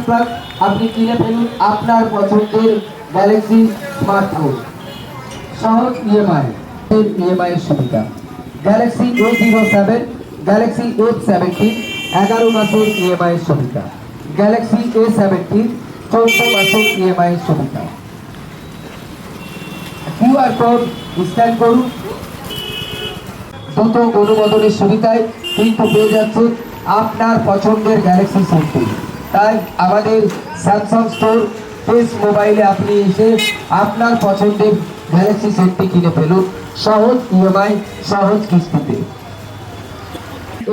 Plus আপনি কিনে ফেলুন আপনার পছন্দের গ্যালাক্সি স্মার্টফোন। সহজ ইএমআই এর সুবিধা। গ্যালাক্সি A07, গ্যালাক্সি F17 11 মাসের ইএমআই এর সুবিধা। গ্যালাক্সি A17 14 মাসের ইএমআই এর সুবিধা। কিউআর কোড স্ক্যান করুন। দ্রুত অনুমোদনের সুবিধায় কিন্তু পেয়ে যাচ্ছে আপনার পছন্দের গ্যালাক্সি সেটটি। তাই আমাদের স্যামসাং স্টোর ফেস মোবাইলে আপনি এসে আপনার পছন্দের গ্যালাক্সি সেটটি কিনে ফেলুন সহজ ইএমআই, সহজ কিস্তিতে।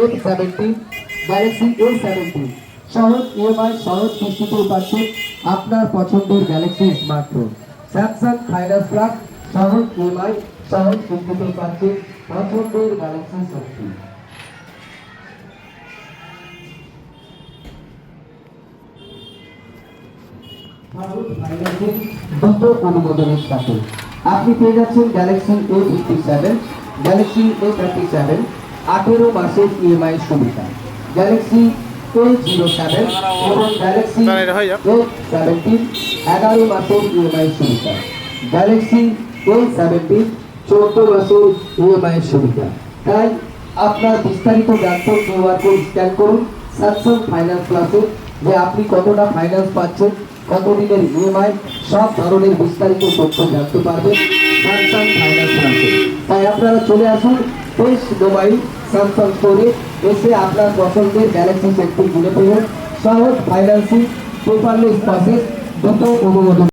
A17, গ্যালাক্সি A17 সহজ ইএমআই, সহজ কিস্তিতে পাচ্ছেন আপনার পছন্দের Galaxy smartphone. Samsung finance plus সহজ ইএমআই, সহজ কিস্তিতে পাচ্ছেন পছন্দের গ্যালাক্সি সেটটি। দ্রুত অনুমোদনের সাথে আপনি পেয়ে যাচ্ছেন গ্যালাক্সি A57, গ্যালাক্সি A37 18 মাসের ইএমআই সুবিধা। গ্যালাক্সি A07 এবং গ্যালাক্সি A17 11 মাসের ইএমআই সুবিধা। গ্যালাক্সি A17 14 মাসের ইএমআই সুবিধা। তাই আপনার বিস্তারিত জানতে কিউআর কোড স্ক্যান করুন স্যামসাং ফাইন্যান্স প্লাসে, যে আপনি কতটা ফাইন্যান্স পাচ্ছেন, কতদিনের ইএমআই, সব ধরনের বিস্তারিত তথ্য জানতে পারবেন স্যামসাং ফাইন্যান্স প্লাসে। তাই আপনারা চলে আসুন ফেস মোবাইল স্যামসাং স্টোরে, এসে আপনার পছন্দের গ্যালাক্সি সেটটি কিনে ফেলুন। সহজ ফাইন্যান্সিং, পেপারলেস প্রসেস, দ্রুত অনুমোদন।